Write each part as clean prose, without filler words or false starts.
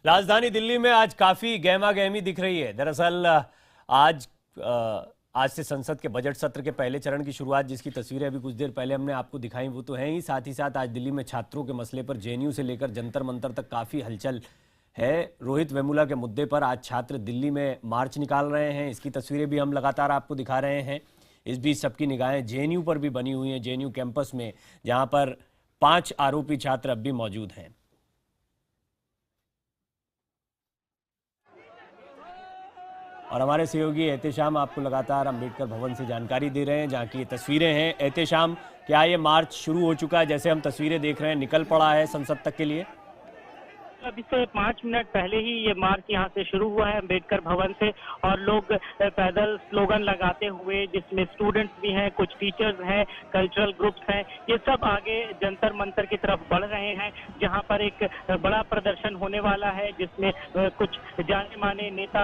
राजधानी दिल्ली में आज काफी गहमा गहमी दिख रही है। दरअसल आज से संसद के बजट सत्र के पहले चरण की शुरुआत, जिसकी तस्वीरें अभी कुछ देर पहले हमने आपको दिखाई, वो तो है ही। साथ ही साथ आज दिल्ली में छात्रों के मसले पर जेएनयू से लेकर जंतर मंतर तक काफी हलचल है। रोहित वेमुला के मुद्दे पर आज छात्र दिल्ली में मार्च निकाल रहे हैं। इसकी तस्वीरें भी हम लगातार आपको दिखा रहे हैं। इस बीच सबकी निगाहें जेएनयू पर भी बनी हुई हैं, जेएनयू कैंपस में, जहां पर 5 आरोपी छात्र अब भी मौजूद हैं। और हमारे सहयोगी एहतेशाम आपको लगातार अम्बेडकर भवन से जानकारी दे रहे हैं, जहाँ की ये तस्वीरें हैं। एहतेशाम, क्या ये मार्च शुरू हो चुका है? जैसे हम तस्वीरें देख रहे हैं, निकल पड़ा है संसद तक के लिए? अभी से 5 मिनट पहले ही ये मार्च यहाँ से शुरू हुआ है अम्बेडकर भवन से, और लोग पैदल स्लोगन लगाते हुए, जिसमें स्टूडेंट्स भी हैं, कुछ टीचर्स हैं, कल्चरल ग्रुप्स हैं, ये सब आगे जंतर मंतर की तरफ बढ़ रहे हैं, जहाँ पर एक बड़ा प्रदर्शन होने वाला है, जिसमें कुछ जाने माने नेता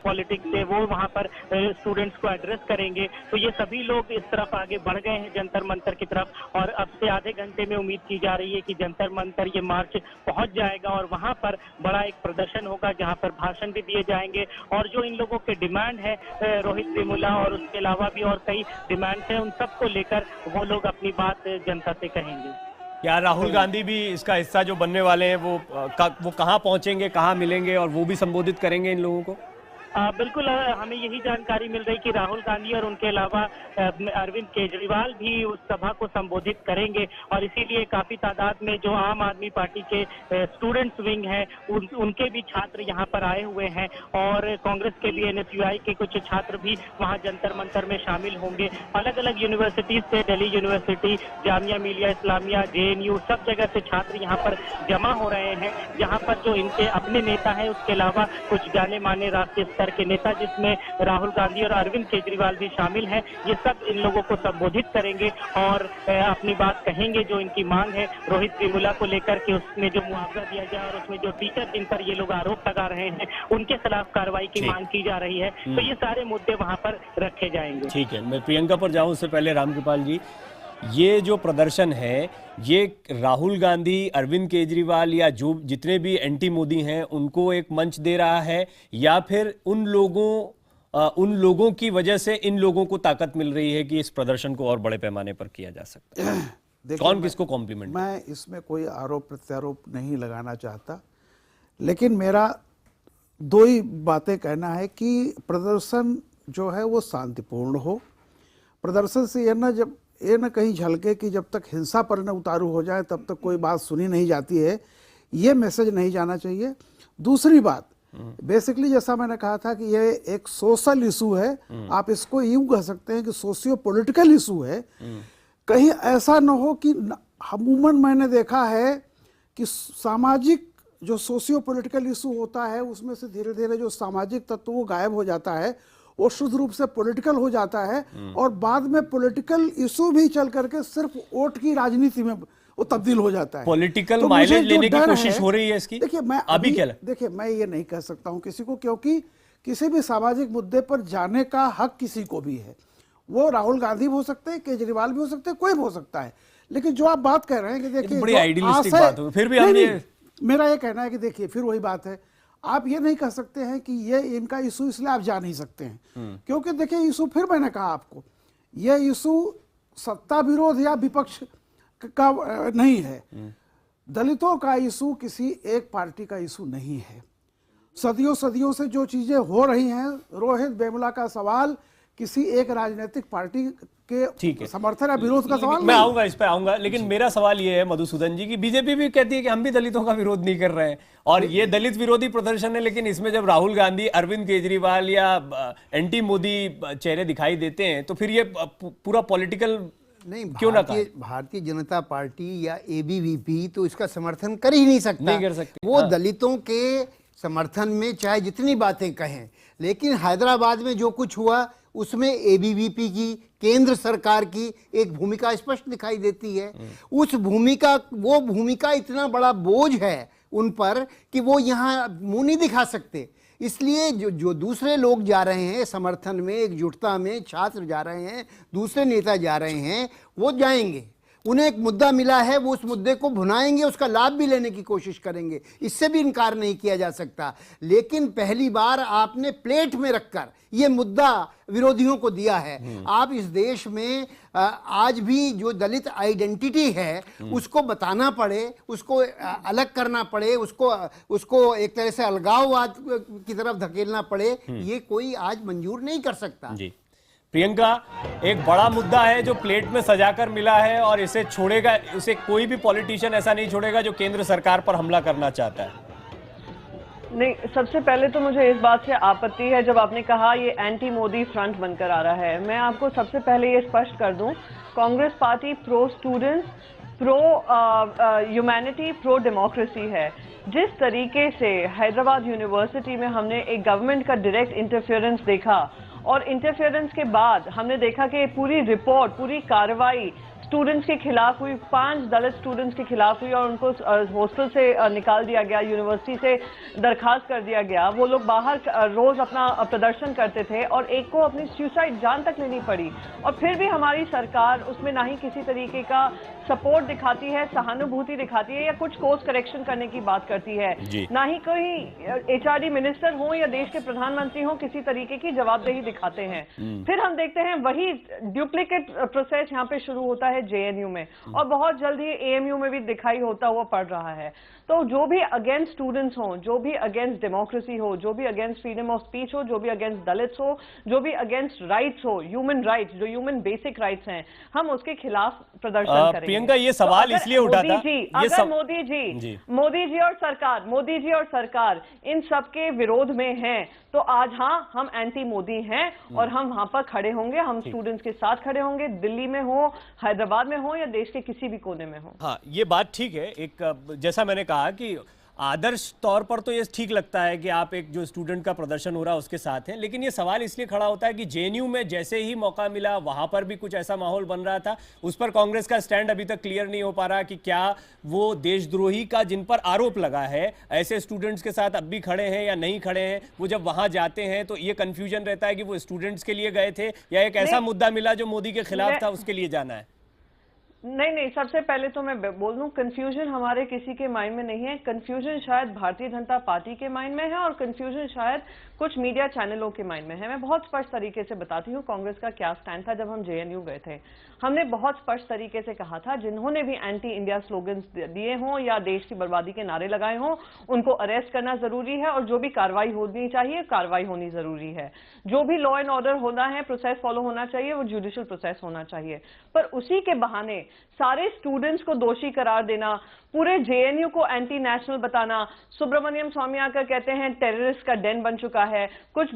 पॉलिटिक्स से वो वहाँ पर स्टूडेंट्स को एड्रेस करेंगे। तो ये सभी लोग इस तरफ आगे बढ़ गए हैं जंतर मंतर की तरफ, और अब से आधे घंटे में उम्मीद की जा रही है कि जंतर मंतर ये मार्च पहुँच जाएगा और वहां पर बड़ा एक प्रदर्शन होगा, जहां पर भाषण भी दिए जाएंगे। और जो इन लोगों के डिमांड है, रोहित वेमुला और उसके अलावा भी और कई डिमांड्स हैं, उन सबको लेकर वो लोग अपनी बात जनता से कहेंगे। क्या राहुल गांधी भी इसका हिस्सा जो बनने वाले हैं, वो कहाँ पहुंचेंगे, कहाँ मिलेंगे और वो भी संबोधित करेंगे इन लोगों को? बिल्कुल, हमें यही जानकारी मिल रही कि राहुल गांधी और उनके अलावा अरविंद केजरीवाल भी उस सभा को संबोधित करेंगे, और इसीलिए काफी तादाद में जो आम आदमी पार्टी के स्टूडेंट्स विंग हैं, उनके भी छात्र यहाँ पर आए हुए हैं, और कांग्रेस के भी एनएसयूआई के कुछ छात्र भी वहाँ जंतर मंतर में शामिल होंगे। अलग अलग यूनिवर्सिटीज से, दिल्ली यूनिवर्सिटी, जामिया मिलिया इस्लामिया, जेएनयू, सब जगह से छात्र यहाँ पर जमा हो रहे हैं, जहाँ पर जो इनके अपने नेता है, उसके अलावा कुछ जाने माने राष्ट्रीय के नेता, जिसमें राहुल गांधी और अरविंद केजरीवाल भी शामिल हैं, ये सब इन लोगों को संबोधित करेंगे और अपनी बात कहेंगे। जो इनकी मांग है रोहित वेमुला को लेकर के, उसमें जो मुआवजा दिया जाए और उसमें जो टीचर जिन पर ये लोग आरोप लगा रहे हैं, उनके खिलाफ कार्रवाई की मांग की जा रही है। तो ये सारे मुद्दे वहां पर रखे जाएंगे। ठीक है, मैं प्रियंका पर जाऊं उससे पहले रामकृपाल जी, ये जो प्रदर्शन है, ये राहुल गांधी, अरविंद केजरीवाल या जो जितने भी एंटी मोदी हैं, उनको एक मंच दे रहा है, या फिर उन लोगों की वजह से इन लोगों को ताकत मिल रही है कि इस प्रदर्शन को और बड़े पैमाने पर किया जा सकता है? कौन किसको कॉम्प्लीमेंट? मैं इसमें कोई आरोप प्रत्यारोप नहीं लगाना चाहता, लेकिन मेरा 2 ही बातें कहना है कि प्रदर्शन जो है वो शांतिपूर्ण हो। प्रदर्शन से ये न कहीं झलके कि जब तक हिंसा पर न उतारू हो जाए तब तक कोई बात सुनी नहीं जाती है, ये मैसेज नहीं जाना चाहिए। दूसरी बात, बेसिकली जैसा मैंने कहा था कि ये एक सोशल इशू है, आप इसको यूं कह सकते हैं कि सोशियो पॉलिटिकल इशू है। कहीं ऐसा न हो कि अमूमन मैंने देखा है कि सामाजिक जो सोशियो पॉलिटिकल इशू होता है, उसमें से धीरे धीरे जो सामाजिक तत्व वो गायब हो जाता है, वो शुद्ध रूप से पॉलिटिकल हो जाता है, और बाद में पॉलिटिकल इशू भी चल करके सिर्फ वोट की राजनीति में वो तब्दील हो जाता है। पॉलिटिकल तो माइलेज लेने की कोशिश हो रही है इसकी। देखिए, मैं ये नहीं कह सकता हूं किसी को, क्योंकि किसी भी सामाजिक मुद्दे पर जाने का हक किसी को भी है। वो राहुल गांधी भी हो सकते हैं, केजरीवाल भी हो सकते हैं, कोई भी हो सकता है। लेकिन जो आप बात कह रहे हैं कि देखिए, बड़ी आइडियलिस्टिक बात हो, फिर भी हम मेरा ये कहना है कि देखिए, फिर वही बात है, आप ये नहीं कह सकते हैं कि ये इनका इशू इसलिए आप जा नहीं सकते हैं, क्योंकि देखिए इशू, फिर मैंने कहा आपको, ये इशू सत्ता विरोध या विपक्ष का नहीं है। दलितों का इशू किसी एक पार्टी का इशू नहीं है। सदियों सदियों से जो चीजें हो रही हैं, रोहित वेमुला का सवाल किसी एक राजनीतिक पार्टी के समर्थन या विरोध का सवाल मैं आऊंगा, इस पे आऊंगा, लेकिन मेरा सवाल ये है मधुसूदन जी की बीजेपी भी कहती है कि हम भी दलितों का विरोध नहीं कर रहे हैं, और ये दलित विरोधी प्रदर्शन है, लेकिन इसमें जब राहुल गांधी, अरविंद केजरीवाल या एंटी मोदी चेहरे दिखाई देते हैं, तो फिर ये पूरा पॉलिटिकल नहीं, क्यों ना भारतीय जनता पार्टी या एबीवीपी तो इसका समर्थन कर ही नहीं सकता, नहीं कर सकते। वो दलितों के समर्थन में चाहे जितनी बातें कहें, लेकिन हैदराबाद में जो कुछ हुआ उसमें एबीवीपी की, केंद्र सरकार की एक भूमिका स्पष्ट दिखाई देती है। वो भूमिका इतना बड़ा बोझ है उन पर कि वो यहाँ मुंह नहीं दिखा सकते। इसलिए जो दूसरे लोग जा रहे हैं समर्थन में, एकजुटता में, छात्र जा रहे हैं, दूसरे नेता जा रहे हैं, वो जाएंगे, उन्हें एक मुद्दा मिला है, वो उस मुद्दे को भुनाएंगे, उसका लाभ भी लेने की कोशिश करेंगे, इससे भी इनकार नहीं किया जा सकता। लेकिन पहली बार आपने प्लेट में रखकर ये मुद्दा विरोधियों को दिया है। आप इस देश में आज भी जो दलित आइडेंटिटी है उसको बताना पड़े, उसको अलग करना पड़े, उसको एक तरह से अलगाववाद की तरफ धकेलना पड़े, ये कोई आज मंजूर नहीं कर सकता। जी प्रियंका, एक बड़ा मुद्दा है जो प्लेट में सजाकर मिला है और इसे छोड़ेगा, इसे कोई भी पॉलिटिशियन ऐसा नहीं छोड़ेगा जो केंद्र सरकार पर हमला करना चाहता है। नहीं, सबसे पहले तो मुझे इस बात से आपत्ति है जब आपने कहा ये एंटी मोदी फ्रंट बनकर आ रहा है। मैं आपको सबसे पहले ये स्पष्ट कर दूं, Congress party pro students, pro humanity, pro democracy है। जिस तरीके से हैदराबाद यूनिवर्सिटी में हमने एक गवर्नमेंट का डायरेक्ट इंटरफेरेंस देखा और इंटरफेरेंस के बाद हमने देखा कि पूरी रिपोर्ट, पूरी कार्रवाई स्टूडेंट्स के खिलाफ हुई, 5 दलित स्टूडेंट्स के खिलाफ हुई और उनको हॉस्टल से निकाल दिया गया, यूनिवर्सिटी से दरखास्त कर दिया गया। वो लोग बाहर रोज अपना प्रदर्शन करते थे और एक को अपनी सुसाइड जान तक लेनी पड़ी और फिर भी हमारी सरकार उसमें ना ही किसी तरीके का सपोर्ट दिखाती है, सहानुभूति दिखाती है या कुछ कोर्स करेक्शन करने की बात करती है। ना ही कोई HRD मिनिस्टर हो या देश के प्रधानमंत्री हो किसी तरीके की जवाबदेही दिखाते हैं। फिर हम देखते हैं वही डुप्लीकेट प्रोसेस यहाँ पे शुरू होता है JNU में और बहुत जल्द ही AMU में भी दिखाई होता हुआ पड़ रहा है। तो जो भी अगेंस्ट स्टूडेंट्स हो, जो भी अगेंस्ट डेमोक्रेसी हो, जो भी अगेंस्ट फ्रीडम ऑफ स्पीच हो, जो भी अगेंस्ट दलित्स हो, जो भी अगेंस्ट राइट्स हो, ह्यूमन राइट्स, जो ह्यूमन बेसिक राइट्स हैं, हम उसके खिलाफ प्रदर्शन करेंगे। प्रियंका, ये सवाल तो इसलिए उठा था, अगर मोदी जी और सरकार इन सब के विरोध में हैं तो आज हाँ हम एंटी मोदी हैं और हम वहां पर खड़े होंगे, हम स्टूडेंट्स के साथ खड़े होंगे, दिल्ली में हो, हैदराबाद में हो या देश के किसी भी कोने में हो। हाँ, ये बात ठीक है। एक जैसा मैंने कहा कि आदर्श तौर पर तो ये ठीक लगता है कि आप एक जो स्टूडेंट का प्रदर्शन हो रहा है उसके साथ हैं, लेकिन ये सवाल इसलिए खड़ा होता है कि JNU में जैसे ही मौका मिला वहां पर भी कुछ ऐसा माहौल बन रहा था। उस पर कांग्रेस का स्टैंड अभी तक क्लियर नहीं हो पा रहा कि क्या वो देशद्रोही का जिन पर आरोप लगा है ऐसे स्टूडेंट्स के साथ अब भी खड़े हैं या नहीं खड़े हैं। वो जब वहां जाते हैं तो ये कंफ्यूजन रहता है कि वो स्टूडेंट्स के लिए गए थे या एक ऐसा मुद्दा मिला जो मोदी के खिलाफ था, उसके लिए जाना है। नहीं, सबसे पहले तो मैं बोल दूं, कंफ्यूजन हमारे किसी के माइंड में नहीं है। कंफ्यूजन शायद भारतीय जनता पार्टी के माइंड में है और कंफ्यूजन शायद कुछ मीडिया चैनलों के माइंड में है। मैं बहुत स्पष्ट तरीके से बताती हूँ कांग्रेस का क्या स्टैंड था। जब हम JNU गए थे हमने बहुत स्पष्ट तरीके से कहा था, जिन्होंने भी एंटी इंडिया स्लोगन्स दिए हों या देश की बर्बादी के नारे लगाए हों उनको अरेस्ट करना जरूरी है और जो भी कार्रवाई होनी चाहिए कार्रवाई होनी जरूरी है। जो भी लॉ एंड ऑर्डर होना है, प्रोसेस फॉलो होना चाहिए, वो जुडिशियल प्रोसेस होना चाहिए। पर उसी के बहाने सारे स्टूडेंट्स को दोषी करार देना, पूरे JNU को एंटी नेशनल बताना, सुब्रमण्यम स्वामी आकर कहते हैं टेररिस्ट का डेन बन चुका है, कुछ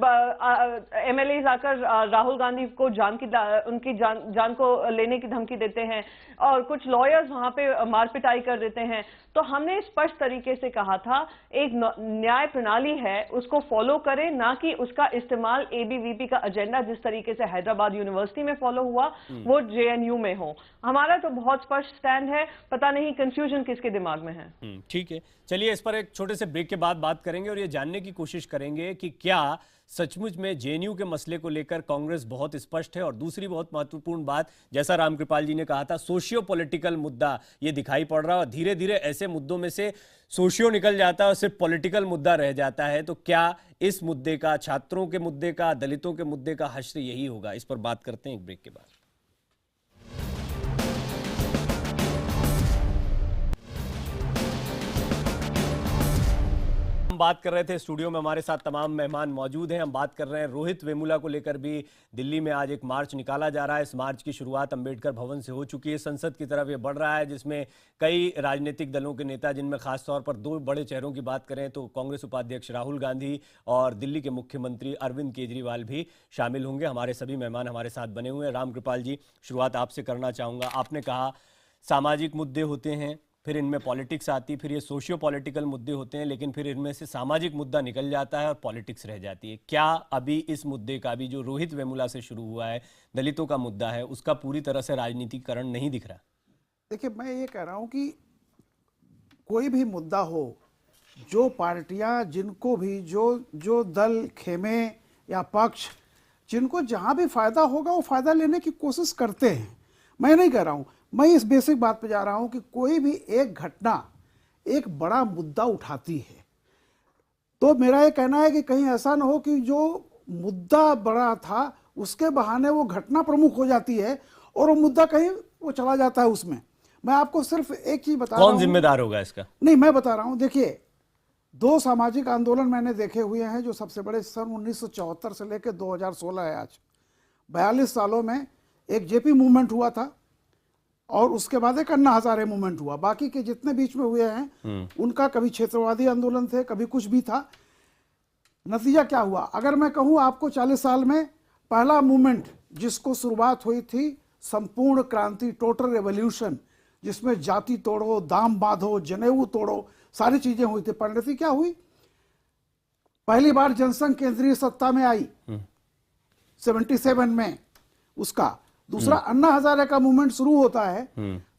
MLAs आकर राहुल गांधी को उनकी जान को लेने की धमकी देते हैं और कुछ लॉयर्स वहां पे मार पिटाई कर देते हैं। तो हमने स्पष्ट तरीके से कहा था एक न्याय प्रणाली है उसको फॉलो करें, ना कि उसका इस्तेमाल ABVP का एजेंडा जिस तरीके से हैदराबाद यूनिवर्सिटी में फॉलो हुआ वो JNU में हो। हमारा तो बहुत स्पष्ट स्टैंड है, पता नहीं कंफ्यूजन किसके दिमाग में है। ठीक है, चलिए इस पर एक छोटे से ब्रेक के बाद बात करेंगे और ये जानने की कोशिश करेंगे कि क्या सचमुच में JNU के मसले को लेकर कांग्रेस बहुत स्पष्ट है। और दूसरी बहुत महत्वपूर्ण बात, जैसा रामकृपाल जी ने कहा था, सोशियो पॉलिटिकल मुद्दा ये दिखाई पड़ रहा है और धीरे धीरे ऐसे मुद्दों में से सोशियो निकल जाता है और सिर्फ पॉलिटिकल मुद्दा रह जाता है। तो क्या इस मुद्दे का, छात्रों के मुद्दे का, दलितों के मुद्दे का हश्र यही होगा? इस पर बात करते हैं एक ब्रेक के बाद। बात कर रहे थे, स्टूडियो में हमारे साथ तमाम मेहमान मौजूद हैं। हम बात कर रहे हैं रोहित वेमुला को लेकर भी दिल्ली में आज एक मार्च निकाला जा रहा है। इस मार्च की शुरुआत अंबेडकर भवन से हो चुकी है, संसद की तरफ ये बढ़ रहा है, जिसमें कई राजनीतिक दलों के नेता, जिनमें खासतौर पर 2 बड़े चेहरों की बात करें तो कांग्रेस उपाध्यक्ष राहुल गांधी और दिल्ली के मुख्यमंत्री अरविंद केजरीवाल भी शामिल होंगे। हमारे सभी मेहमान हमारे साथ बने हुए हैं। रामकृपाल जी, शुरुआत आपसे करना चाहूँगा। आपने कहा सामाजिक मुद्दे होते हैं, फिर इनमें पॉलिटिक्स आती, फिर ये सोशियो पॉलिटिकल मुद्दे होते हैं, लेकिन फिर इनमें से सामाजिक मुद्दा निकल जाता है और पॉलिटिक्स रह जाती है। क्या अभी इस मुद्दे का भी, जो रोहित वेमुला से शुरू हुआ है, दलितों का मुद्दा है, उसका पूरी तरह से राजनीतिकरण नहीं दिख रहा? देखिए, मैं ये कह रहा हूँ कि कोई भी मुद्दा हो, जो पार्टियां, जिनको भी, जो दल, खेमे या पक्ष, जिनको जहां भी फायदा होगा वो फायदा लेने की कोशिश करते हैं। मैं नहीं कह रहा हूँ, मैं इस बेसिक बात पे जा रहा हूं कि कोई भी एक घटना एक बड़ा मुद्दा उठाती है, तो मेरा ये कहना है कि कहीं ऐसा ना हो कि जो मुद्दा बड़ा था उसके बहाने वो घटना प्रमुख हो जाती है और वो मुद्दा कहीं वो चला जाता है उसमें। मैं आपको सिर्फ एक चीज बता रहा हूं। कौन जिम्मेदार होगा इसका? नहीं, मैं बता रहा हूं। देखिए, 2 सामाजिक आंदोलन मैंने देखे हुए हैं जो सबसे बड़े सन 1974 से लेकर 2016 है आज। 42 सालों में एक जेपी मूवमेंट हुआ था और उसके बाद एक अन्ना हजारे मूवमेंट हुआ। बाकी के जितने बीच में हुए हैं उनका कभी क्षेत्रवादी आंदोलन थे, कभी कुछ भी था। नतीजा क्या हुआ? अगर मैं कहूं आपको 40 साल में पहला मूवमेंट जिसको शुरुआत हुई थी संपूर्ण क्रांति, टोटल रेवोल्यूशन, जिसमें जाति तोड़ो, दाम बांधो, जनेऊ तोड़ो, सारी चीजें हुई थी। परिणति क्या हुई? पहली बार जनसंघ केंद्रीय सत्ता में आई 77 में उसका। दूसरा अन्ना हजारे का मूवमेंट शुरू होता है,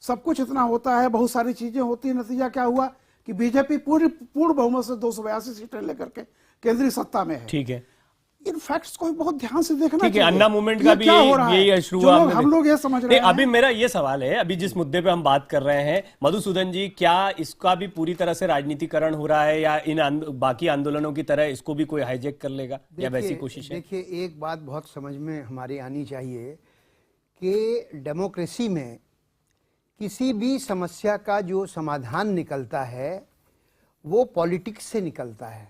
सब कुछ इतना होता है, बहुत सारी चीजें होती है। नतीजा क्या हुआ कि बीजेपी पूर्ण बहुमत से 282 सीटें लेकर के केंद्रीय सत्ता में है। ठीक है, इन फैक्ट्स को बहुत ध्यान से देखना ठीक है। चाहिए। अन्ना मूवमेंट का भी यही शुरू हुआ। हम लोग ये समझ रहे हैं। अभी मेरा ये सवाल है, अभी जिस मुद्दे पे हम बात कर रहे हैं मधुसूदन जी, क्या इसका भी पूरी तरह से राजनीतिकरण हो रहा है या इन बाकी आंदोलनों की तरह इसको भी कोई हाईजैक कर लेगा या वैसी कोशिश है? देखिए, एक बात बहुत समझ में हमारी आनी चाहिए कि डेमोक्रेसी में किसी भी समस्या का जो समाधान निकलता है वो पॉलिटिक्स से निकलता है।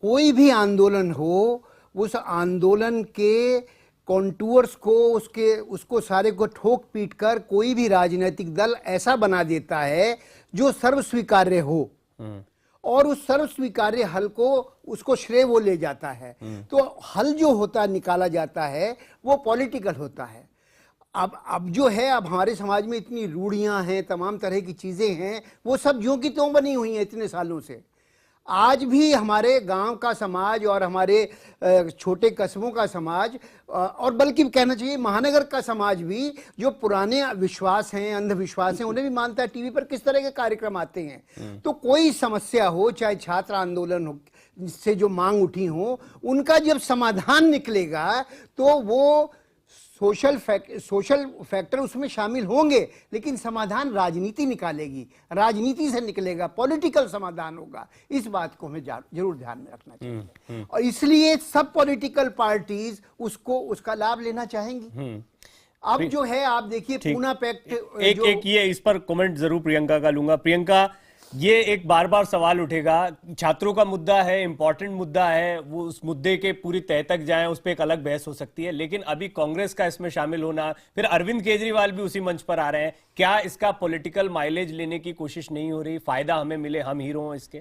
कोई भी आंदोलन हो, उस आंदोलन के कॉन्टूर्स को उसको सारे को ठोक पीट कर कोई भी राजनीतिक दल ऐसा बना देता है जो सर्व स्वीकार्य हो और उस सर्व स्वीकार्य हल को उसको श्रेय वो ले जाता है। तो हल जो होता निकाला जाता है वो पॉलिटिकल होता है। अब जो है, अब हमारे समाज में इतनी रूढ़ियां हैं, तमाम तरह की चीजें हैं, वो सब ज्यों की त्यों बनी हुई हैं इतने सालों से। आज भी हमारे गांव का समाज और हमारे छोटे कस्बों का समाज और बल्कि कहना चाहिए महानगर का समाज भी जो पुराने विश्वास हैं, अंधविश्वास हैं, उन्हें भी मानता है। टीवी पर किस तरह के कार्यक्रम आते हैं। तो कोई समस्या हो, चाहे छात्र आंदोलन हो से जो मांग उठी हो, उनका जब समाधान निकलेगा तो वो सोशल फैक्टर उसमें शामिल होंगे, लेकिन समाधान राजनीति निकालेगी, राजनीति से निकलेगा, पॉलिटिकल समाधान होगा। इस बात को हमें जरूर ध्यान में रखना चाहिए और इसलिए सब पॉलिटिकल पार्टीज उसका लाभ लेना चाहेंगी। अब जो है, आप देखिए पूना पैक्ट एक ये इस पर कमेंट जरूर प्रियंका का लूंगा। प्रियंका, ये एक बार बार सवाल उठेगा, छात्रों का मुद्दा है, इंपॉर्टेंट मुद्दा है, वो उस मुद्दे के पूरी तह तक जाएं, उस पर एक अलग बहस हो सकती है, लेकिन अभी कांग्रेस का इसमें शामिल होना, फिर अरविंद केजरीवाल भी उसी मंच पर आ रहे हैं, क्या इसका पॉलिटिकल माइलेज लेने की कोशिश नहीं हो रही? फायदा हमें मिले, हम हीरो हों इसके?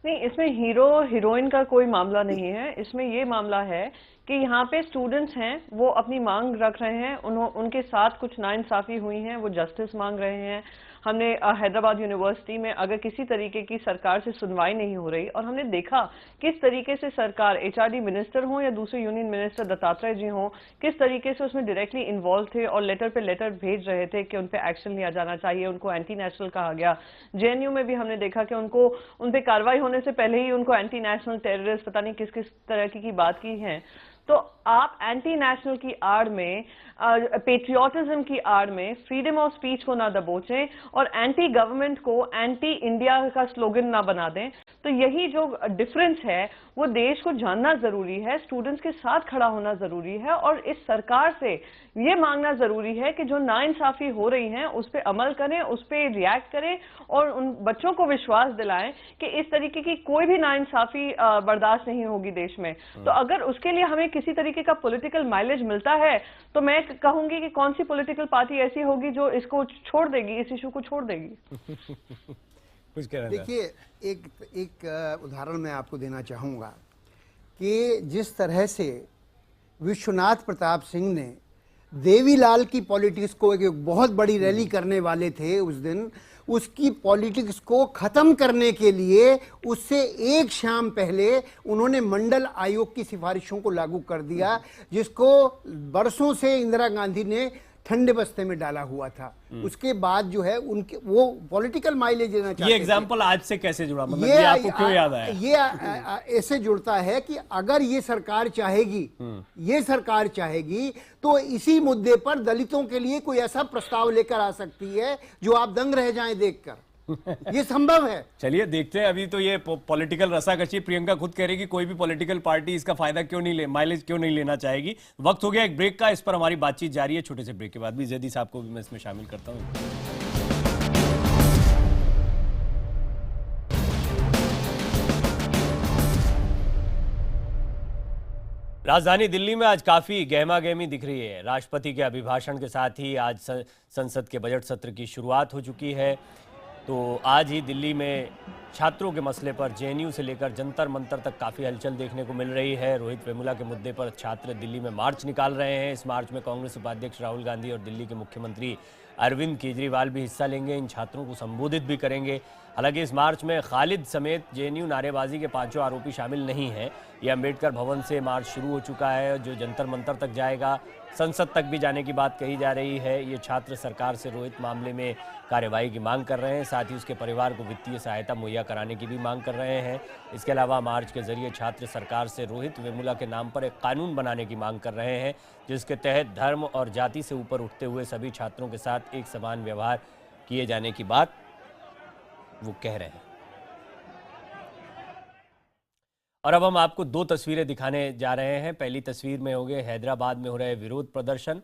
नहीं, इसमें हीरो हीरोइन का कोई मामला नहीं है। इसमें ये मामला है कि यहाँ पे स्टूडेंट्स हैं, वो अपनी मांग रख रहे हैं, उनके साथ कुछ नाइंसाफी हुई हैं, वो जस्टिस मांग रहे हैं। हमने हैदराबाद यूनिवर्सिटी में अगर किसी तरीके की सरकार से सुनवाई नहीं हो रही, और हमने देखा किस तरीके से सरकार, एचआरडी मिनिस्टर हो या दूसरे यूनियन मिनिस्टर दत्तात्रेय जी हो, किस तरीके से उसमें डायरेक्टली इन्वॉल्व थे और लेटर पे लेटर भेज रहे थे कि उन पे एक्शन लिया जाना चाहिए, उनको एंटी नेशनल कहा गया। जेएनयू में भी हमने देखा कि उन पे कार्रवाई होने से पहले ही उनको एंटी नेशनल, टेररिस्ट, पता नहीं किस किस तरह की बात की है। तो आप एंटी नेशनल की आड़ में, पेट्रियोटिज्म की आड़ में फ्रीडम ऑफ स्पीच को ना दबोचें और एंटी गवर्नमेंट को एंटी इंडिया का स्लोगन ना बना दें। तो यही जो डिफरेंस है वो देश को जानना जरूरी है, स्टूडेंट्स के साथ खड़ा होना जरूरी है और इस सरकार से ये मांगना जरूरी है कि जो नाइंसाफी हो रही है उस पर अमल करें, उस पर रिएक्ट करें और उन बच्चों को विश्वास दिलाएं कि इस तरीके की कोई भी नाइंसाफी बर्दाश्त नहीं होगी देश में। तो अगर उसके लिए हमें किसी तरीके का पॉलिटिकल माइलेज मिलता है तो मैं कहूंगी कि कौन सी पॉलिटिकल पार्टी ऐसी होगी जो इसको छोड़ देगी, इस इशू को छोड़ देगी। देखिए, एक उदाहरण मैं आपको देना चाहूँगा कि जिस तरह से विश्वनाथ प्रताप सिंह ने देवीलाल की पॉलिटिक्स को, एक बहुत बड़ी रैली करने वाले थे उस दिन, उसकी पॉलिटिक्स को ख़त्म करने के लिए उससे एक शाम पहले उन्होंने मंडल आयोग की सिफारिशों को लागू कर दिया, जिसको बरसों से इंदिरा गांधी ने ठंडे बस्ते में डाला हुआ था। उसके बाद जो है उनके वो पॉलिटिकल माइलेज देना चाहते ये एग्जाम्पल आज से कैसे जुड़ा, मतलब ये आपको क्यों याद आया? ये ऐसे जुड़ता है कि अगर ये सरकार चाहेगी तो इसी मुद्दे पर दलितों के लिए कोई ऐसा प्रस्ताव लेकर आ सकती है जो आप दंग रह जाएं देखकर। ये संभव है। चलिए देखते हैं। अभी तो ये पॉलिटिकल रसाकशी, प्रियंका खुद कह रही कि कोई भी पॉलिटिकल पार्टी इसका फायदा क्यों नहीं ले, माइलेज क्यों नहीं लेना चाहेगी। वक्त हो गया एक ब्रेक का, इस पर हमारी बातचीत जारी है। छोटे से ब्रेक के बाद भी जैदी साहब को भी मैं इसमें शामिल करता हूँ। राजधानी दिल्ली में आज काफी गहमा गहमी दिख रही है। राष्ट्रपति के अभिभाषण के साथ ही आज संसद के बजट सत्र की शुरुआत हो चुकी है। तो आज ही दिल्ली में छात्रों के मसले पर जेएनयू से लेकर जंतर मंतर तक काफ़ी हलचल देखने को मिल रही है। रोहित वेमुला के मुद्दे पर छात्र दिल्ली में मार्च निकाल रहे हैं। इस मार्च में कांग्रेस उपाध्यक्ष राहुल गांधी और दिल्ली के मुख्यमंत्री अरविंद केजरीवाल भी हिस्सा लेंगे। इन छात्रों को संबोधित भी करेंगे। हालांकि इस मार्च में खालिद समेत जेएनयू नारेबाजी के 5 आरोपी शामिल नहीं हैं। ये अम्बेडकर भवन से मार्च शुरू हो चुका है, जो जंतर मंतर तक जाएगा। संसद तक भी जाने की बात कही जा रही है। ये छात्र सरकार से रोहित मामले में कार्रवाई की मांग कर रहे हैं, साथ ही उसके परिवार को वित्तीय सहायता मुहैया कराने की भी मांग कर रहे हैं। इसके अलावा मार्च के जरिए छात्र सरकार से रोहित वेमुला के नाम पर एक कानून बनाने की मांग कर रहे हैं, जिसके तहत धर्म और जाति से ऊपर उठते हुए सभी छात्रों के साथ एक समान व्यवहार किए जाने की बात वो कह रहे हैं। और अब हम आपको 2 तस्वीरें दिखाने जा रहे हैं। पहली तस्वीर में हो गए हैदराबाद में हो रहे विरोध प्रदर्शन,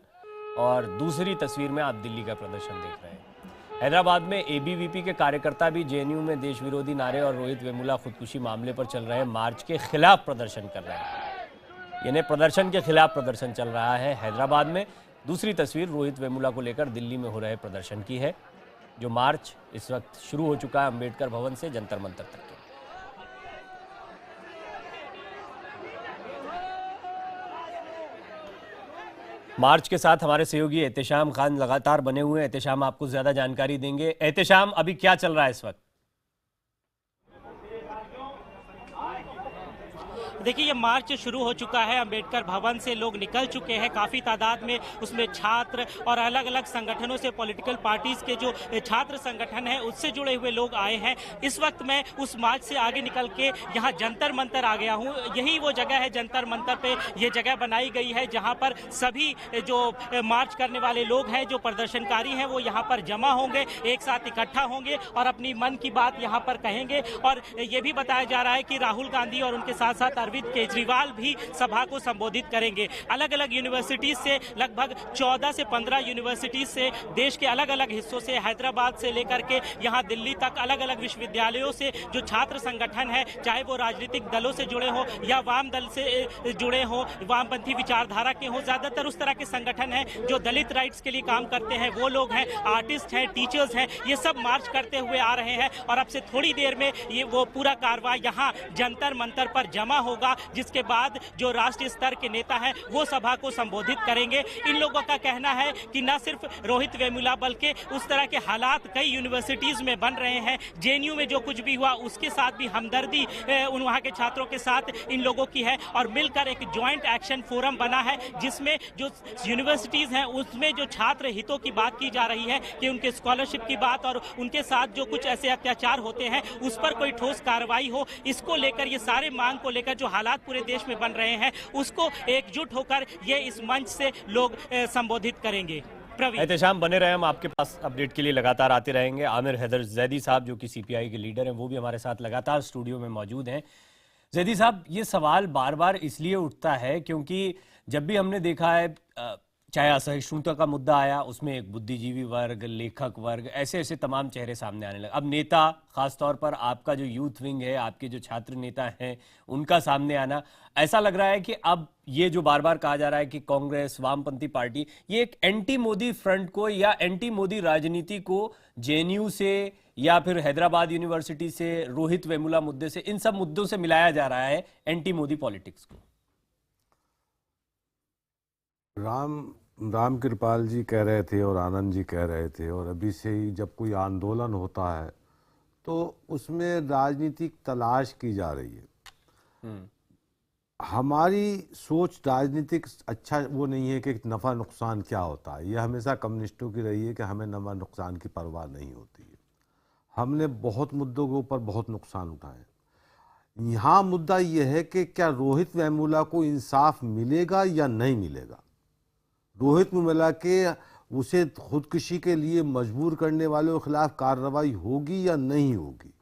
और दूसरी तस्वीर में आप दिल्ली का प्रदर्शन देख रहे हैं। हैदराबाद में एबीवीपी के कार्यकर्ता भी जेएनयू में देश विरोधी नारे और रोहित वेमुला खुदकुशी मामले पर चल रहे मार्च के खिलाफ प्रदर्शन कर रहे हैं। यानी प्रदर्शन के खिलाफ प्रदर्शन चल रहा है हैदराबाद में। दूसरी तस्वीर रोहित वेमुला को लेकर दिल्ली में हो रहे प्रदर्शन की है, जो मार्च इस वक्त शुरू हो चुका है अम्बेडकर भवन से जंतर मंतर तक के। मार्च के साथ हमारे सहयोगी एहतेशाम खान लगातार बने हुए हैं। एहतेशाम आपको ज्यादा जानकारी देंगे। एहतेशाम, अभी क्या चल रहा है इस वक्त? देखिए, ये मार्च शुरू हो चुका है। अंबेडकर भवन से लोग निकल चुके हैं काफ़ी तादाद में। उसमें छात्र और अलग अलग संगठनों से, पॉलिटिकल पार्टीज के जो छात्र संगठन हैं उससे जुड़े हुए लोग आए हैं। इस वक्त मैं उस मार्च से आगे निकल के यहाँ जंतर मंतर आ गया हूँ। यही वो जगह है, जंतर मंतर पे ये जगह बनाई गई है जहाँ पर सभी जो मार्च करने वाले लोग हैं, जो प्रदर्शनकारी हैं, वो यहाँ पर जमा होंगे, एक साथ इकट्ठा होंगे और अपनी मन की बात यहाँ पर कहेंगे। और ये भी बताया जा रहा है कि राहुल गांधी और उनके साथ साथ अरविंद केजरीवाल भी सभा को संबोधित करेंगे। अलग अलग यूनिवर्सिटीज से, लगभग 14 से 15 यूनिवर्सिटीज से, देश के अलग अलग हिस्सों से, हैदराबाद से लेकर के यहाँ दिल्ली तक अलग अलग विश्वविद्यालयों से जो छात्र संगठन है, चाहे वो राजनीतिक दलों से जुड़े हों या वाम दल से जुड़े हों, वामपंथी विचारधारा के हों, ज्यादातर उस तरह के संगठन हैं जो दलित राइट्स के लिए काम करते हैं, वो लोग हैं, आर्टिस्ट हैं, टीचर्स हैं, ये सब मार्च करते हुए आ रहे हैं। और अब से थोड़ी देर में ये वो पूरा कारवां यहाँ जंतर मंतर पर जमा होगा, जिसके बाद जो राष्ट्रीय स्तर के नेता हैं वो सभा को संबोधित करेंगे। इन लोगों का कहना है कि न सिर्फ रोहित वेमुला बल्कि उस तरह के हालात कई यूनिवर्सिटीज में बन रहे हैं। जेएनयू में जो कुछ भी हुआ उसके साथ भी हमदर्दी उन वहाँ के छात्रों के साथ इन लोगों की है, और मिलकर एक ज्वाइंट एक्शन फोरम बना है जिसमें जो यूनिवर्सिटीज हैं उसमें जो छात्र हितों की बात की जा रही है कि उनके स्कॉलरशिप की बात और उनके साथ जो कुछ ऐसे अत्याचार होते हैं उस पर कोई ठोस कार्रवाई हो। इसको लेकर, ये सारे मांग को लेकर जो हालात पूरे देश में बन रहे हैं उसको एकजुट होकर ये इस मंच से लोग संबोधित करेंगे। एहतेशाम, बने रहे, हम आपके पास अपडेट के लिए लगातार आते रहेंगे। आमिर हैदर जैदी साहब जो कि सीपीआई के लीडर हैं, वो भी हमारे साथ लगातार स्टूडियो में मौजूद हैं। जैदी साहब, ये सवाल बार बार इसलिए उठता है क्योंकि जब भी हमने देखा है, चाहे असहिष्णुता का मुद्दा आया, उसमें एक बुद्धिजीवी वर्ग, लेखक वर्ग, ऐसे ऐसे तमाम चेहरे सामने आने लगे। अब नेता, खासतौर पर आपका जो यूथ विंग है, आपके जो छात्र नेता हैं, उनका सामने आना, ऐसा लग रहा है कि अब ये जो बार बार कहा जा रहा है कि कांग्रेस, वामपंथी पार्टी, ये एक एंटी मोदी फ्रंट को या एंटी मोदी राजनीति को जेएनयू से या फिर हैदराबाद यूनिवर्सिटी से, रोहित वेमुला मुद्दे से, इन सब मुद्दों से मिलाया जा रहा है एंटी मोदी पॉलिटिक्स को। राम कृपाल जी कह रहे थे और आनंद जी कह रहे थे, और अभी से ही जब कोई आंदोलन होता है तो उसमें राजनीतिक तलाश की जा रही है। हमारी सोच राजनीतिक अच्छा वो नहीं है कि नफ़ा नुकसान क्या होता है। ये हमेशा कम्युनिस्टों की रही है कि हमें नफ़ा नुकसान की परवाह नहीं होती है। हमने बहुत मुद्दों के ऊपर बहुत नुकसान उठाए। यहाँ मुद्दा ये है कि क्या रोहित वेमुला को इंसाफ मिलेगा या नहीं मिलेगा। रोहित वेमुला के उसे खुदकुशी के लिए मजबूर करने वालों के खिलाफ कार्रवाई होगी या नहीं होगी।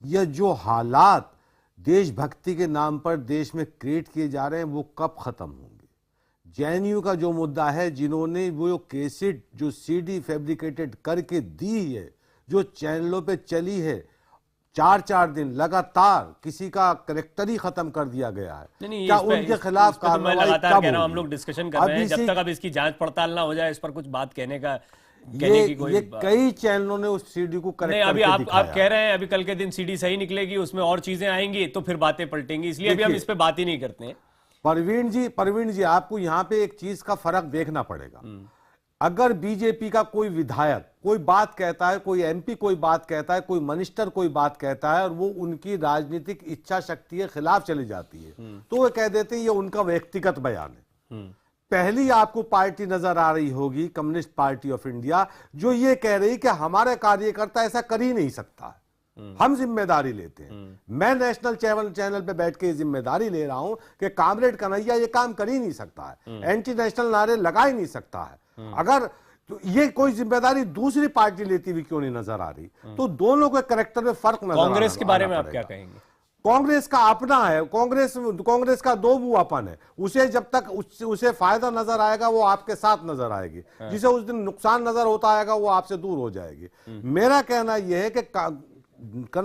यह जो हालात देशभक्ति के नाम पर देश में क्रिएट किए जा रहे हैं वो कब खत्म होंगे। जेएनयू का जो मुद्दा है, जिन्होंने वो कैसेट जो सीडी फैब्रिकेटेड करके दी है, जो चैनलों पे चली है, 4-4 दिन लगातार किसी का करेक्टर ही खत्म कर दिया गया है। नहीं, क्या उनके खिलाफ कार्रवाई लगातार कब कह रहा हूं, हम होगी? लोग डिस्कशन कर रहे हैं, जब तक अब इसकी जांच पड़ताल ना हो जाए इस पर कुछ बात कहने की कोई कई चैनलों ने उस सीडी को नहीं। करेक्ट अभी करके आप दिखाया। कह रहे हैं अभी कल के दिन सीडी सही निकलेगी, उसमें और चीजें आएंगी तो फिर बातें पलटेंगी, इसलिए अभी हम इस पे बात ही नहीं करते हैं। परवीन जी आपको यहाँ पे एक चीज का फर्क देखना पड़ेगा। अगर बीजेपी का कोई विधायक कोई बात कहता है, कोई एमपी कोई बात कहता है, कोई मिनिस्टर कोई बात कहता है और वो उनकी राजनीतिक इच्छा शक्ति के खिलाफ चली जाती है तो वो कह देते हैं ये उनका व्यक्तिगत बयान है। पहली आपको पार्टी नजर आ रही होगी कम्युनिस्ट पार्टी ऑफ इंडिया, जो ये कह रही कि हमारे कार्यकर्ता ऐसा कर ही नहीं सकता है, हम जिम्मेदारी लेते हैं। मैं नेशनल चैनल पे बैठ के जिम्मेदारी ले रहा हूं कि कामरेड कन्हैया ये काम कर ही नहीं सकता है, एंटी नेशनल नारे लगा ही नहीं सकता है। अगर तो ये कोई जिम्मेदारी दूसरी पार्टी लेती हुई क्यों नहीं नजर आ रही। तो दोनों के करेक्टर में फर्क नजर कांग्रेस के बारे में आप क्या कहेंगे? कांग्रेस का अपना है, कांग्रेस का दो मुंहापन है। उसे जब तक उसे फायदा नजर आएगा वो आपके साथ नजर आएगी, जिसे उस दिन नुकसान नजर होता आएगा वो आपसे दूर हो जाएगी। मेरा कहना यह है कि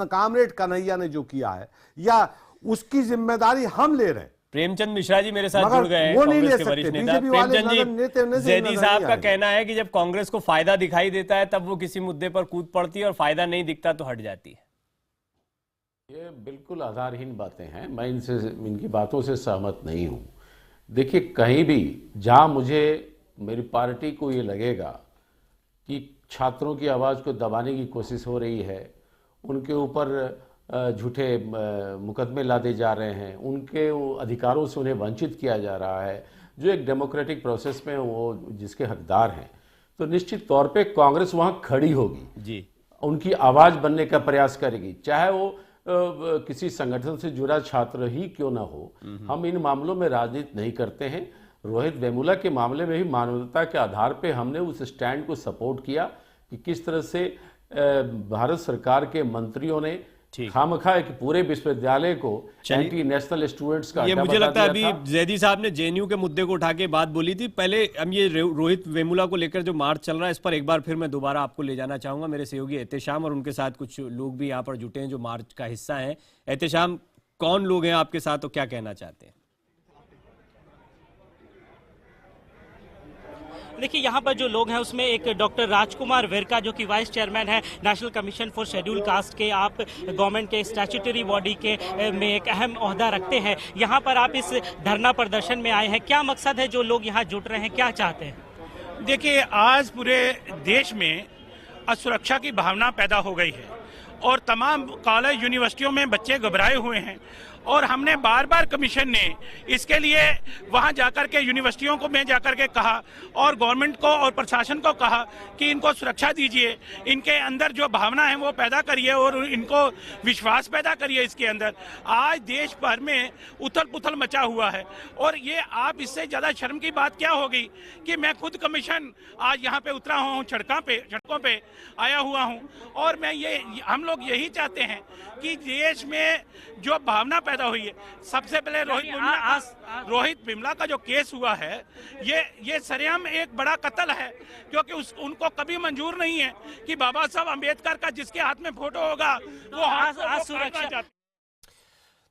कामरेड कन्हैया ने जो किया है या उसकी जिम्मेदारी हम ले रहे हैं। प्रेमचंद मिश्रा जी मेरे साथ जुड़ गए हैं, कांग्रेस के वरिष्ठ नेता। प्रेमचंद जी, जैदी साहब का कहना है कि जब कांग्रेस को फायदा दिखाई देता है तब वो किसी मुद्दे पर कूद पड़ती है और फायदा नहीं दिखता तो हट जाती है। ये बिल्कुल आधारहीन बातें हैं, मैं इनकी बातों से सहमत नहीं हूँ। देखिए, कहीं भी जहाँ मुझे मेरी पार्टी को ये लगेगा कि छात्रों की आवाज़ को दबाने की कोशिश हो रही है, उनके ऊपर झूठे मुकदमे लादे जा रहे हैं, उनके अधिकारों से उन्हें वंचित किया जा रहा है, जो एक डेमोक्रेटिक प्रोसेस में वो जिसके हकदार हैं, तो निश्चित तौर पे कांग्रेस वहाँ खड़ी होगी जी, उनकी आवाज़ बनने का प्रयास करेगी, चाहे वो किसी संगठन से जुड़ा छात्र ही क्यों ना हो। हम इन मामलों में राजनीति नहीं करते हैं। रोहित वेमुला के मामले में भी मानवता के आधार पे हमने उस स्टैंड को सपोर्ट किया कि किस तरह से भारत सरकार के मंत्रियों ने खामखा एक पूरे विश्वविद्यालय को एंटी नेशनल स्टूडेंट्स का, ये मुझे लगता है अभी जैदी साहब ने जेएनयू के मुद्दे को उठा के बात बोली थी। पहले हम ये रोहित वेमुला को लेकर जो मार्च चल रहा है इस पर एक बार फिर मैं दोबारा आपको ले जाना चाहूंगा। मेरे सहयोगी एहतेशाम और उनके साथ कुछ लोग भी यहाँ पर जुटे हैं जो मार्च का हिस्सा हैं। एहतेशाम, कौन लोग हैं आपके साथ और क्या कहना चाहते हैं? देखिए, यहाँ पर जो लोग हैं उसमें एक डॉक्टर राजकुमार वेरका जो कि वाइस चेयरमैन है national commission for schedule caste के, आप गवर्नमेंट के स्टैट्यूटरी बॉडी के में एक अहम ओहदा रखते हैं। यहाँ पर आप इस धरना प्रदर्शन में आए हैं, क्या मकसद है जो लोग यहाँ जुट रहे हैं, क्या चाहते हैं? देखिए, आज पूरे देश में असुरक्षा की भावना पैदा हो गई है और तमाम कॉलेज यूनिवर्सिटियों में बच्चे घबराए हुए हैं और हमने बार बार कमीशन ने इसके लिए वहां जाकर के यूनिवर्सिटियों को में जाकर के कहा और गवर्नमेंट को और प्रशासन को कहा कि इनको सुरक्षा दीजिए, इनके अंदर जो भावना है वो पैदा करिए और इनको विश्वास पैदा करिए इसके अंदर। आज देश भर में उथल पुथल मचा हुआ है और ये आप इससे ज़्यादा शर्म की बात क्या होगी कि मैं खुद कमीशन आज यहाँ पे उतरा हूँ, सड़कों पे आया हुआ हूँ और मैं हम लोग यही चाहते हैं कि देश में जो भावना पैदा हुई है, सबसे पहले रोहित वेमुला का जो केस हुआ है ये सरेआम एक बड़ा कत्ल है, क्योंकि उनको कभी मंजूर नहीं है कि बाबा साहब अंबेडकर का जिसके हाथ में फोटो होगा वो हाथ सुरक्षा।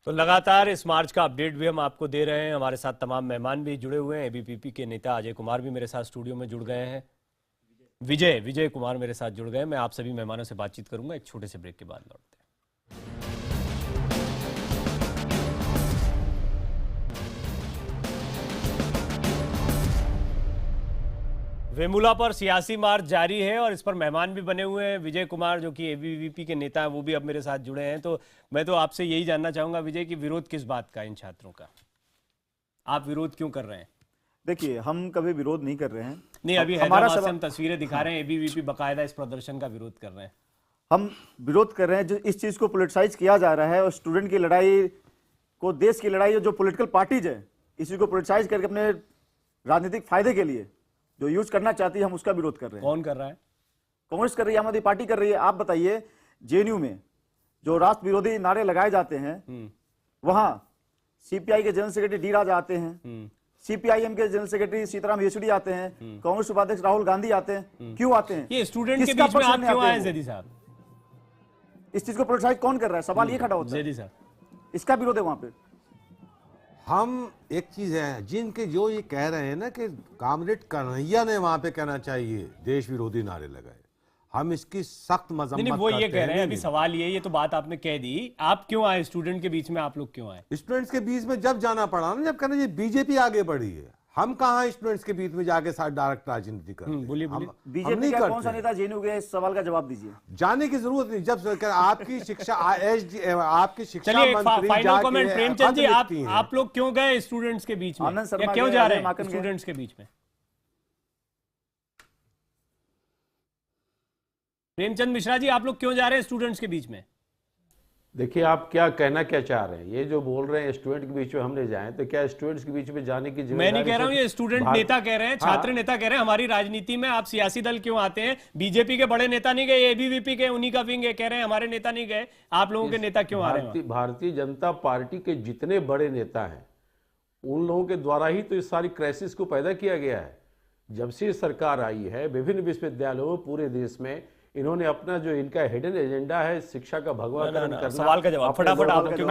तो लगातार इस मार्च का अपडेट भी हम आपको दे रहे हैं। हमारे साथ तमाम मेहमान भी जुड़े हुए हैं। एबीवीपी के नेता अजय कुमार भी मेरे साथ स्टूडियो में जुड़ गए हैं। विजय कुमार मेरे साथ जुड़ गए। मैं आप सभी मेहमानों से बातचीत करूंगा, एक छोटे से ब्रेक के बाद लौटते हैं। वेमुला पर सियासी मार्च जारी है और इस पर मेहमान भी बने हुए हैं। विजय कुमार जो कि एबीवीपी के नेता हैं वो भी अब मेरे साथ जुड़े हैं। तो मैं तो आपसे यही जानना चाहूंगा विजय कि विरोध किस बात का इन छात्रों का? आप विरोध क्यों कर रहे हैं? देखिए, हम कभी विरोध नहीं कर रहे हैं। नहीं, अभी हैदराबाद से हम तस्वीरें दिखा रहे हैं, एबीवीपी बकायदा इस प्रदर्शन का विरोध कर रहे हैं। हम विरोध कर रहे हैं जो इस चीज को पॉलिटिसाइज किया जा रहा है, और स्टूडेंट की लड़ाई को, देश की लड़ाई, जो पॉलिटिकल पार्टीज है इसी को पॉलिटिसाइज करके अपने राजनीतिक फायदे के लिए जो यूज करना चाहती है, हम उसका विरोध कर रहे हैं। कौन कर रहा है? कांग्रेस कर रही है, आम आदमी पार्टी कर रही है। आप बताइए, जेएनयू में जो राष्ट्र विरोधी नारे लगाए जाते हैं, वहां सीपीआई के जनरल सेक्रेटरी डी राजा आते हैं, सीपीआईएम के जनरल सेक्रेटरी सीताराम येचुरी आते हैं, कांग्रेस उपाध्यक्ष राहुल गांधी आते हैं। क्यों आते हैं? ये स्टूडेंट के बीच में आप क्यों आए ज़ैदी साहब? इस चीज को प्रोत्साहित कौन कर रहा है? सवाल ये खड़ा होता है। ज़ैदी साहब, इसका विरोध है वहां पे। हम एक चीज है, जिनके जो ये कह रहे हैं ना कि कामरेड कन्हैया ने वहां पे कहना चाहिए देश विरोधी नारे लगाए, हम इसकी सख्त मजम्मत नहीं, वो ये करते कह रहे हैं। हैं। अभी सवाल ये तो बात आपने कह दी, आप क्यों आए स्टूडेंट के बीच में? आप लोग क्यों आए स्टूडेंट्स के बीच में? जब जाना पड़ा ना, जब कहना ये बीजेपी आगे बढ़ी है, हम कहाँ स्टूडेंट्स के बीच में जाके साथ डायरेक्ट राजनीति करते हैं? बोलिए। बीजेपी का कौन सा नेता जेएनयू गया? इस सवाल का जवाब दीजिए। जाने की जरूरत नहीं। जब सरकार आपकी शिक्षा आपकी शिक्षा चलिए, मंत्री फाइनल कमेंट। जाके प्रेमचंद जी, खत लिखती हैं। आप लोग क्यों गए स्टूडेंट्स के बीच में? आनंद शर्मा या क्यों गए, जा अजय रहे हैं माकन गए। स्टूडेंट्स के बीच में? प्रेमचंद मिश्रा जी, आप लोग क्यों जा रहे हैं स्टूडेंट्स के बीच में? देखिए, आप क्या कहना क्या चाह रहे हैं? ये जो बोल रहे हैं स्टूडेंट के बीच में हमने जाए, तो क्या स्टूडेंट्स के बीच में जाने की मैं नहीं कह रहा हूं, ये स्टूडेंट नेता कह रहे हैं, हाँ। छात्र नेता कह रहे हैं हमारी राजनीति में आप सियासी दल क्यों आते हैं? बीजेपी के बड़े नेता नहीं गए, एबीवीपी के, उन्हीं का विंग है, कह रहे हैं हमारे नेता नहीं गए, आप लोगों के नेता क्यों आ रहे हैं? भारतीय जनता पार्टी के जितने बड़े नेता हैं, उन लोगों के द्वारा ही तो इस सारी क्राइसिस को पैदा किया गया है। जब से सरकार आई है, विभिन्न विश्वविद्यालयों में पूरे देश में इन्होंने अपना जो इनका हिडन एजेंडा है, शिक्षा का भगवाकरण करना। सवाल का जवाब फटाफट आप, क्योंकि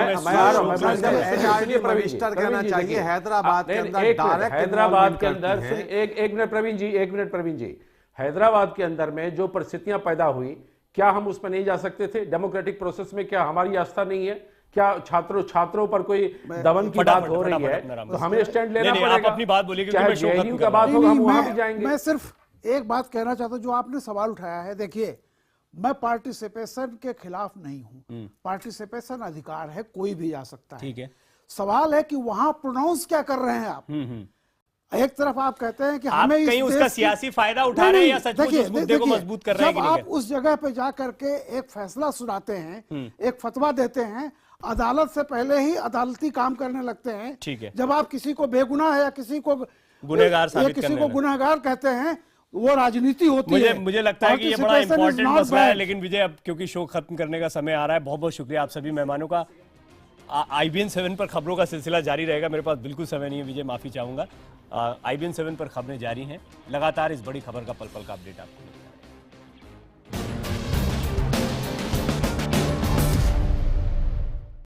रजिस्टर करना चाहिए हैदराबाद के अंदर, डायरेक्ट हैदराबाद के अंदर। एक मिनट प्रवीण जी, हैदराबाद के अंदर में जो परिस्थितियां पैदा हुई, क्या हम उसमें नहीं जा सकते थे? डेमोक्रेटिक प्रोसेस में क्या हमारी आस्था नहीं है? क्या छात्रों पर कोई दमन की बात हो रही है तो हमें स्टैंड लेना पड़ेगा? आप अपनी बात बोलिए, क्योंकि मैं शो खत्म कर का रहा बात होगा, हम वहां भी जाएंगे। मैं सिर्फ एक बात कहना चाहता हूं, जो आपने सवाल उठाया है। देखिए, मैं पार्टिसिपेशन के खिलाफ नहीं हूं। पार्टिसिपेशन अधिकार है, कोई भी जा सकता है। ठीक है। सवाल है कि वहां प्रोनाउंस क्या कर रहे हैं आप। एक तरफ आप कहते हैं कि आप हमें कहीं उसका सियासी फायदा उठा रहे हैं या सचमुच उस मुद्दे को मजबूत कर रहे हैं? जब आप उस जगह पे जा करके एक फैसला सुनाते हैं, एक फतवा देते हैं, अदालत से पहले ही अदालती काम करने लगते हैं। ठीक है। जब आप किसी को बेगुनाह है या किसी को गुनहगार साबित किसी करने को में गुनहगार कहते हैं, वो राजनीति होती है। मुझे लगता है कि ये बड़ा Participation is इंपॉर्टेंट not मसला है, bad. लेकिन विजय, अब क्योंकि शो खत्म करने का समय आ रहा है, बहुत बहुत शुक्रिया आप सभी मेहमानों का। IBN 7 पर खबरों का सिलसिला जारी रहेगा। मेरे पास बिल्कुल समय नहीं है विजय, माफी चाहूंगा। IBN 7 पर खबरें जारी हैं, लगातार इस बड़ी खबर का पल पल का अपडेट आपको